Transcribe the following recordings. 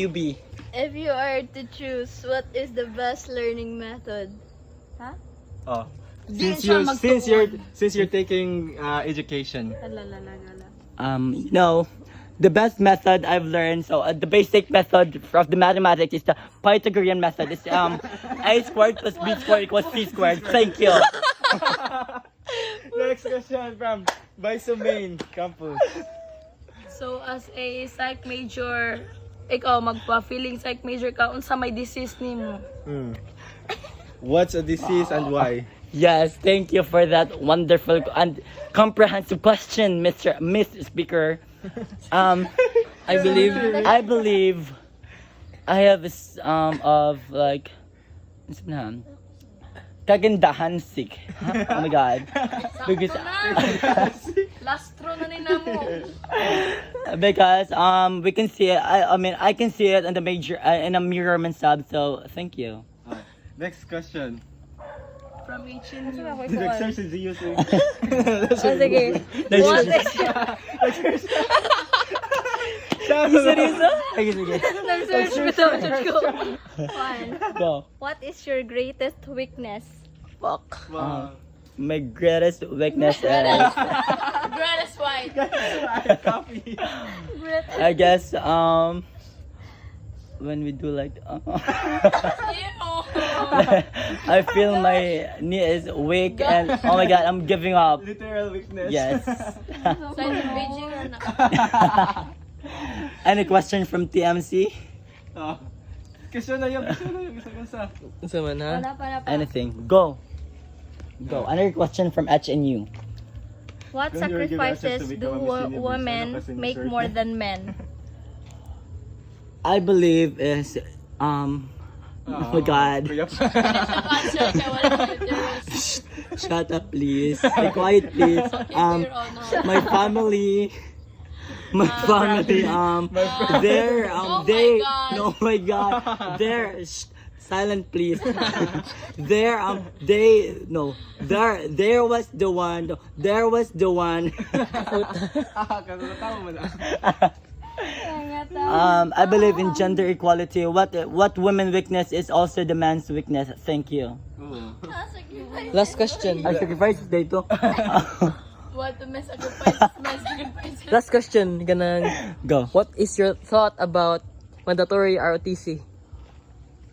You be. If you are to choose, what is the best learning method? Huh? Oh. Di Since siya you're taking education. You know, the best method I've learned, so the basic method of the mathematics is the Pythagorean method. It's a squared plus b squared equals c squared. Thank you. Next question from Main Campus. So as a psych major, ikaw magpa-feeling psych major ka unsa may disease nimo? What's a disease and why? Yes, thank you for that wonderful and comprehensive question, Miss Speaker. I believe I have this of like kagandahan sick. Oh my god. Because Lastro na ni namo. because we can see it. I mean I can see it in the major in a mirror sub. So thank you. Next question. From HN. Next question is you. Sige. What is One. Go. What is your greatest weakness? Fuck. Wow. My greatest weakness is Greatest white. Coffee. I guess when we do like I feel my knee is weak and oh my god I'm giving up. Literal weakness. Yes. Silent Beijing na. Any question from TMC? Oh. Question na yun. Isa. Wala pa. Anything? Go. Another question from HNU. What Don't you give sacrifices access to do become a Miss Universe? women Ano kasi make Miss more Earth? than men? I believe is oh my god. Answer ka wala interest. Shut up please. Be quiet please. My family they're Oh they my God. no my god they're silent please. There was the one I believe in gender equality. What women weakness is also the man's weakness. Thank you. Last question. I sacrifice dito. What to mess sacrifice. Last question. Ganang, Go. what is your thought about mandatory ROTC?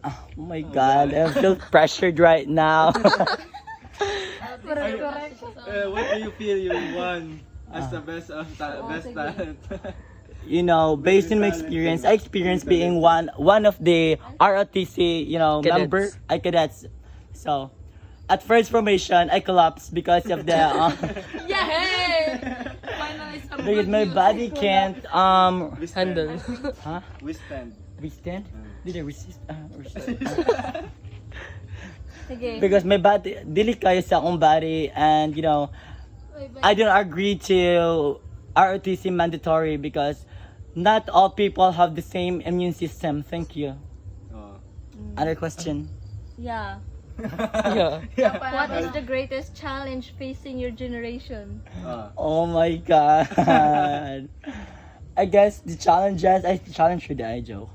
Oh my god, I feel pressured right now. What do you feel you won as the best talent? You know, based on my experience, I experienced being one of the ROTC, Cadets. member, cadets. So, at first formation, I collapsed because of the Yeah, hey! Finally some because good my news. body can't Handle. huh? Withstand. Resist? Did I resist? Sige. Because my body, dili kaya sa akong body, and I don't agree to ROTC mandatory because not all people have the same immune system. Thank you. Oh. Other question. Yeah. Yeah. What is the greatest challenge facing your generation? Oh my god. I guess the challenges, I challenge you the Joe.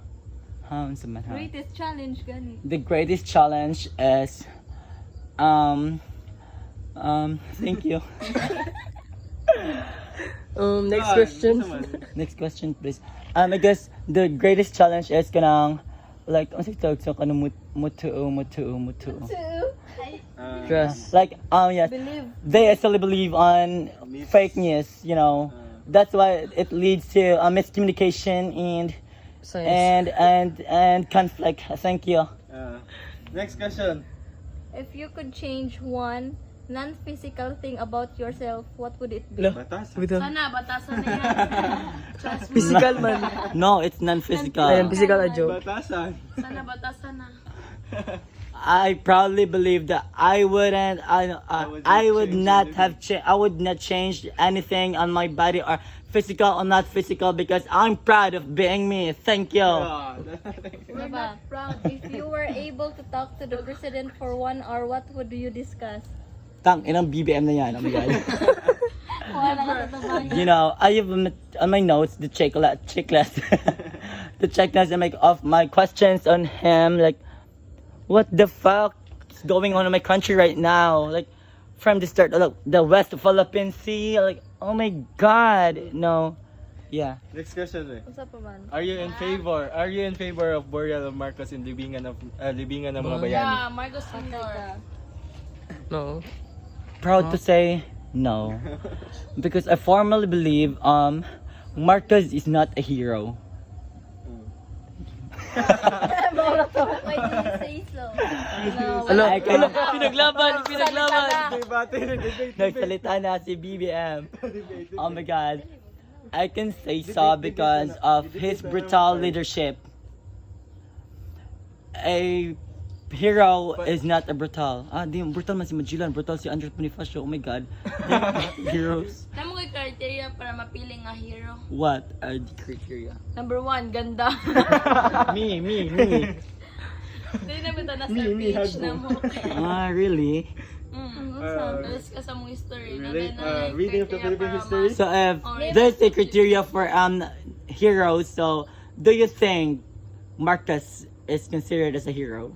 Greatest challenge gani. The greatest challenge is thank you. Next question. Next question please. I guess the greatest challenge is kanang like ano sa tawag sa kanang mutu. Trust. Like yes. Believe. They actually believe on fake news, That's why it leads to miscommunication Science. and conflict. Thank you. Next question. If you could change one non-physical thing about yourself, what would it be? Batas. Sana, batasan na yan. Trust me. Physical man. No, it's non-physical. Ayan, physical a joke. Batasan. Sana, batasan na. I proudly believe that I would not change anything on my body or physical or not physical because I'm proud of being me. Thank you. We're not proud. If you were able to talk to the president for 1 hour, what would you discuss? Tang, inang BBM na yan. Oh my God. Wala na katabayan. I have on my notes the checklist. to check us and make off my questions on him. Like, what the fuck is going on in my country right now? Like, from the start, look, the West Philippine Sea. Like, oh my God, no. Yeah. Next question, eh. Usa pa man. Are you in favor of burial of Marcos in libingan ng mga bayani? Yeah, Marcos Sr. No. Proud to say no. Because I formally believe Marcos is not a hero. Why do you say so? No. I can, Pinaglaban. nagsalita na si BBM. Oh my God. I can say so because of his brutal leadership. A hero is not a brutal. Di brutal man si Magellan, brutal si Andres Bonifacio. Oh my God. Heroes. Alam mo kay criteria para mapili nga hero? What are the criteria? Number 1, ganda. Me. Hindi naman ito nasa page na mo. Really? Alas ka sa mong history. Reading of the Philippine history? So if there's a criteria for heroes, so do you think Marcos is considered as a hero?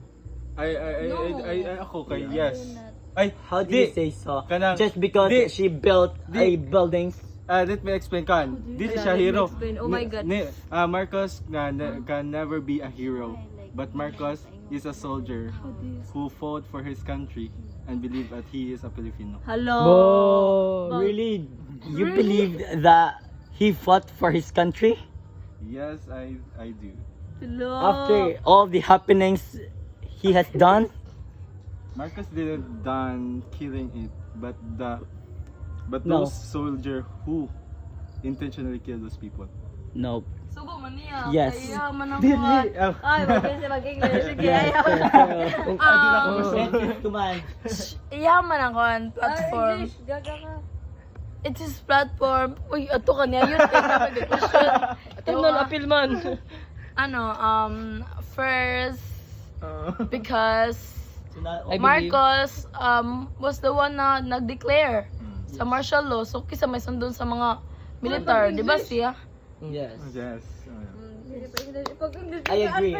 Ako kay yes. Ay, How do you say so? Kanang- Just because Di- she built a buildings? let me explain kan. Dili siya hero. Oh my God. Marcos can never be a hero. But Marcos is a soldier who fought for his country and believe that he is a Filipino. Hello. Really? You believe that he fought for his country? Yes, I do. Hello. After all the happenings he has done? Marcos didn't done killing it, but No. those soldier who intentionally kill those people. No. Subo man niya. Yes. Kaya man ang Dili. mga. Ay, mag-English. Sige, Yes. ayaw. Kuman. Iyaman ako ang platform. English, gaga ka. It is platform. Uy, ato ka niya. Yun kayo na mag-question. Apil man, apil man. First, because I believe. Marcos was the one na nag-declare sa martial law. So, kisa may sundon sa mga militar. Di ba siya? Yes. Yes. I agree.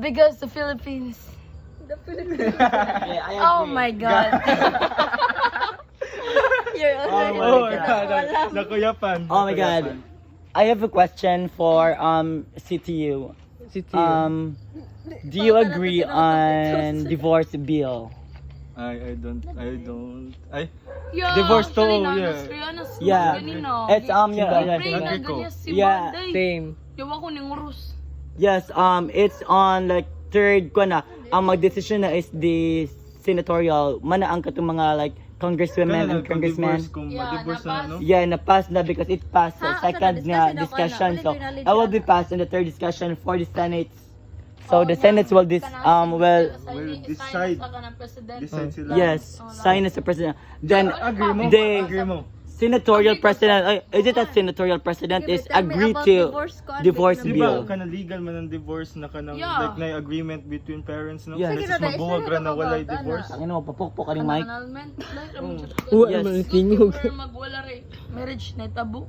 Because the Philippines. Yeah, I agree. Oh my God. You're Oh also my God. Nakuyapan. Oh my God. I have a question for CTU. City. Do you agree on divorce bill? I don't. Yeah, Divorce to, actually, yeah. Rihanna's Yeah. ganino. It's yeah. Pray na Agree ko. ganyan si Yeah, Monday. Same. Yawa ko ning urus. Yes, it's on like third ko na. Ang mag-decision na is the senatorial. Mana ang katong mga like congresswomen and congressmen. Kung Yeah, ma-divorce na, no? Yeah, na-pass na because it passed sa Ah, second so nga na-discussion discussion. ako So, na. Ulit I will be na. passed in the third discussion for the Senate. So, the Senate will will decide. Decide sila. yes, sign as the president. Then Agree mo? the Agree mo? senatorial president, is it a senatorial president Okay, is but tell me agree about to divorce conflict divorce na Di bill. ba, kana legal man ang divorce na kanang Yeah. like na agreement between parents, no? Yeah. Kasi Sige na, magbuwag ra na walay about, divorce. Ang ino, papukpok ka rin, Mike. Yes. Tingog. Magwala rin. Marriage na tabu.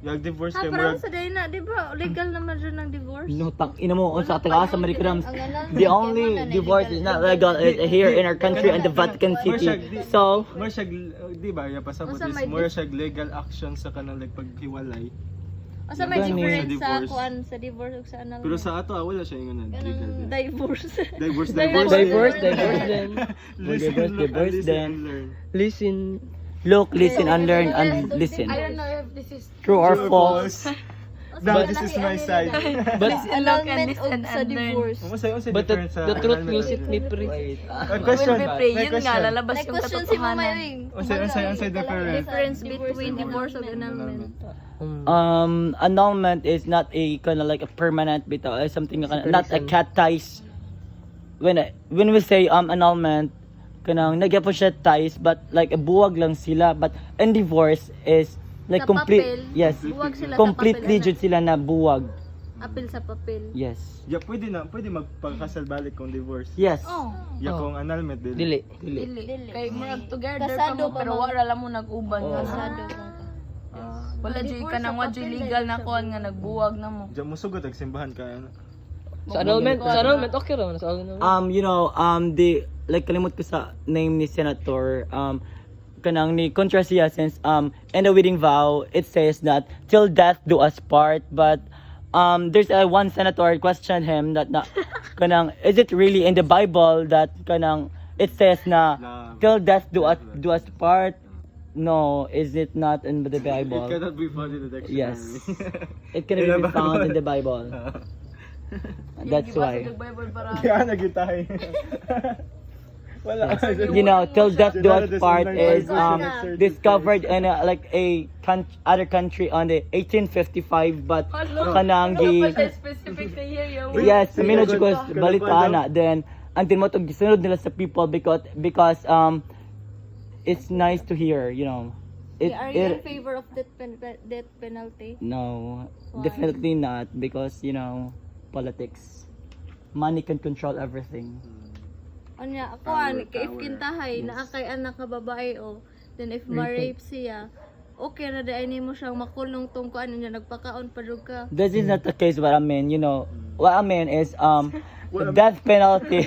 Yung divorce Ha, kay parang murag sa day na, di ba? Legal naman rin ng divorce. No, tang ina mo sa taga sa Maricrams. Ang ganon. The only divorce is not legal here in our country and the Vatican City. So, more siya di ba ya pasabot Unsa is may more siya legal action sa kanang like paghiwalay. O sa may Gani. difference Sa sa divorce. kuan sa divorce ug sa annulment. Pero sa ato wala siya ingon na legal. Ganang divorce. Divorce. Divorce then. Listen, Divorce listen then. and learn. Listen. look, listen, and learn, and listen. I don't know if this is True or false? No, this is my side. But look and Annulment listen ug sa and learn. divorce. Unsa but the, difference sa the truth annulment will and set me free. question. Will be pray. May Yun nga, question. lalabas Like yung question si Mama katotohanan. Ewing. Unsa difference? Difference between divorce ug annulment. Annulment is not a kind of like a permanent bitaw, something not a cat ties. When we say annulment, kanang nagya po siya ties, but like buwag lang sila, but in divorce is like Sa complete, papel, yes, buwag sila sa completely papel, jud sila na buwag. Apil sa papel. Yes. Ya pwede magpagkasal balik kung divorce. Yes. Oh. Ya Oh. kung annulment dili. Dili. Dili. Dili. Kay murag together Kasado pa mo, pa pero mo. wala lang mo nag-uban. Oh. Kasado ka. Wala jud ka nang wa jud legal na kuan nga nagbuwag na mo. Diyan mo sugod, simbahan ka. Ano? Sa annulment, okay raman. Sa annulment. You know, the like kalimut ko sa name ni Senator kanang ni kontra siya since in the wedding vow it says that till death do us part, but there's one senator questioned him that na kanang is it really in the Bible that kanang it says na till death do us part? No, is it not in the It Bible? cannot be found in the dictionary. Yes. It can be found in the Bible. That's why. Bible para Kaya nagitay. Wala. You know, till death do us part is discovered in like a other country on the 1855, but kanang gi specific na year yo. yes, minod ko balita na then until mo to gisunod nila sa people because it's nice to hear, you know. Are you in favor of death penalty? No, Why? definitely not, because you know politics, money can control everything. Anya, ako Power, if power. kintahay, naa kay anak ka babae o, then if ma-rape siya, okay na dahil mo siyang makulong tong kuan niya, nagpakaon pa rin ka. This is not the case. What I mean, you know, what I mean is the death penalty.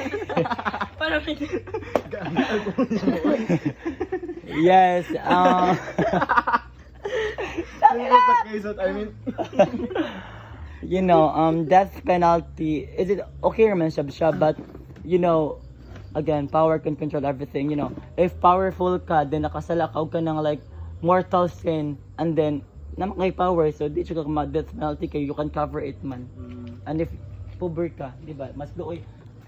Yes. I mean, You know, death penalty. Is it okay naman siya, but you know, again, power can control everything. You know, if powerful ka, then nakasalakaw ka ng like mortal sin, and then naman kay power, so di siya ka death penalty kay you can cover it man. And if poor ka, di ba? Mas looy.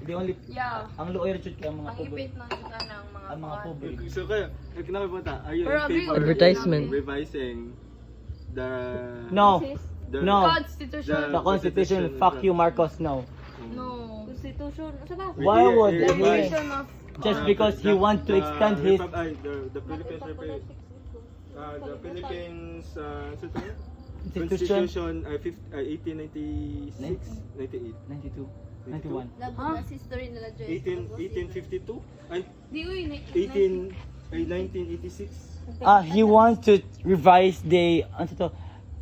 The only Yeah. ang looy ra jud kay ang mga poor. Mahipit na kita ng mga Ang mga kuan. poor. so kayo, nakapagpunta, are you Pero in favor of Advertisement. revising the... No. the, No. Constitution. The Constitution, fuck you, Marcos. No. No. Constitution, ano ba? Why would he? Division of Just because he want to extend his the Philippines the Philippines Constitution. Constitution 1896 98 92, 91. Labot na history nila, Joyce. 1852 and Di uy, 1986 He wants to revise the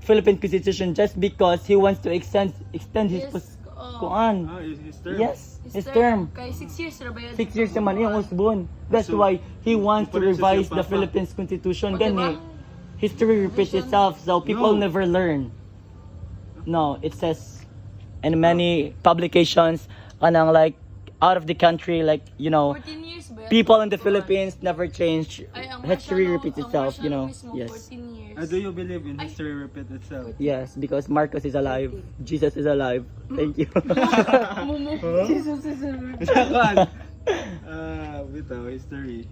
Philippine Constitution just because he wants to extend his kuan. his term. Yes, his term. Kay 6 years ra ba yun? 6 years naman yung usbon. That's So, why he wants to difference revise yung the papa. Philippines Constitution. O, diba? Gani, history repeats itself, so people No. never learn. No, it says in many publications, kanang like out of the country, like you know, 14 years ba yun? people in the Philippines never change. Ay, ang History Marshall repeats Law- itself, ang you know. Marshall Law mismo, Yes. 14 years. Do you believe in history repeat itself? Yes, because Marcos is alive. Jesus is alive. Thank you. Without history.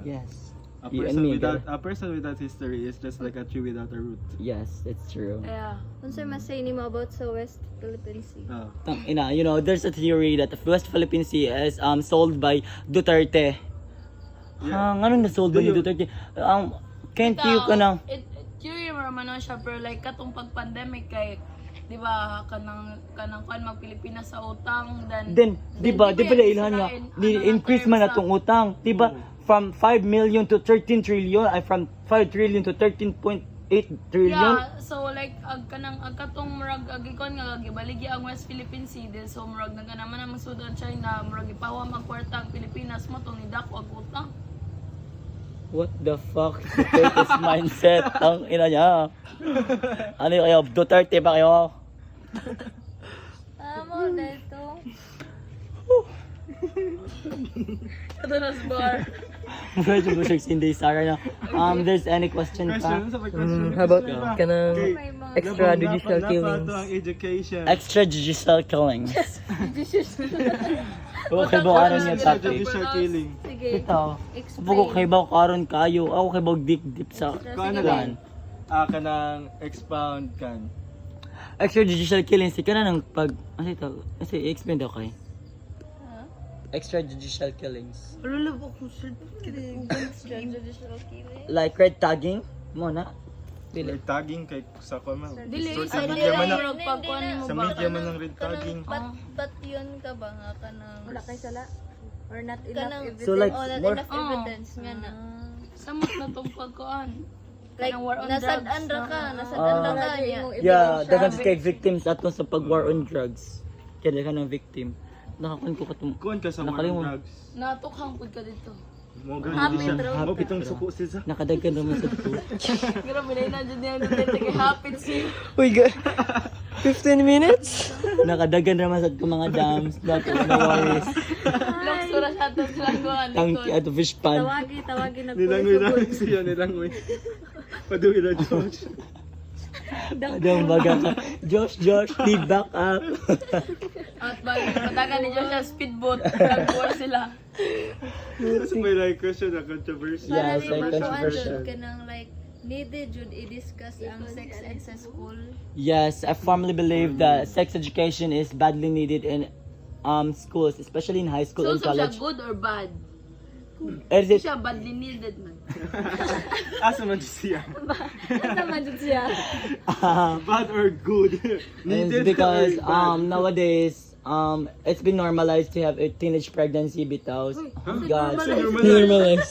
Yes. A You and person me, without girl. a person without history is just like a tree without a root. Yes, it's true. Yeah. Kung sir masay ni mo about sa West Philippine Sea. Oh. Ina, you know, there's a theory that the West Philippine Sea is sold by Duterte. Yeah. Anong na-sold ba ni Do you- Duterte? Can't you kanang Theory mo naman siya, pero like katong pag-pandemic kay, di ba, kanang kuan mag-Pilipinas sa utang, then di ba ilhan nga Israel, increase man natong utang, di ba? From 5 million to 13 trillion, ay from 5 trillion to 13.8 trillion. Yeah, so like ag katong murag agikon nga gibaligi ang West Philippine Sea, then so murag naganaman ang sud ang China, murag ipawa ang kwarta ang Pilipinas mo tong nidako ag utang. What the fuck? Duterte's mindset. Ang ina niya. Ano kayo? Duterte ba kayo? Tama na ito. Ito na sa bar. Medyo busog si Inday Sara na. There's any question Question? pa? Sa may question? How about Diba? kanang Okay. May mga extrajudicial killings? Napato ang education. Extrajudicial killings. Okay ba karon niya topic? Extrajudicial killing. Sige. Ito. Bugo kay ba karon kayo? Ako kay ba deep sa Kung ano lang, kanang expound kan. extrajudicial killings ka na ng pag ano ito? Kasi explain daw kay. Extrajudicial killings. Lolo ko sud. Extrajudicial killing. Like red tagging mo na. Dili. Red tagging kay sa comment. Dili Sa sa media man na, murag pagkuan mo sa ba? media man ng red tagging. But yun ka ba nga ka ng... Wala kay sala? Or not enough Kanang- evidence? So, like, oh, not more- enough evidence nga na. Samot na tong pagkuan. Like, Kanang war on nasad-an drugs, ra ka, no? nasad-an ra ka niya. Yeah, daghang kay victims ato sa pag-war on drugs. Kaya ka ng victim. Nakakon ko katong Kuan ka sa war Nakalimon. on drugs. Natukhang pud ka dito. Mo Happy siya. throat Mo ka. pitong suko siya. nakadaghan naman sa to. Grabe na yun, nandiyan niya Duterte kay hapit si. Uy, 15 minutes? Nakadaghan naman sa to mga dams. Dato no worries. Laksura siya ito sa langguan. Tangki at fish pan. Tawagi na Nilangoy na siya, nilangoy. Paduwi na George. Adong baga ka. Josh, lead back up. At patagan ni Joshua speedboat. Nag-war sila. Kasi may like question na controversy. Yeah, Sana it's like di controversial. ka nang like, needed jud i-discuss ang sex ed sa school. Yes, I firmly believe that sex education is badly needed in schools, especially in high school So, and siya college. good or bad? Is it Siya badly needed man. Asa man siya? Ano man jud siya? Bad or good? It's Needed because or bad? nowadays it's been normalized to have a teenage pregnancy bitaw. God. Normalize.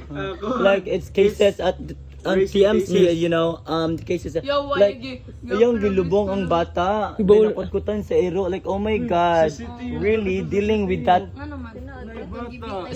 Ako. Like it's cases at on Crazy TMC, cases. you know, cases Yo, why like you yung gilubong ang bata, Bol- pinaputkutan sa iro, like oh my god, CCTV. really dealing with that Ano man? Bata.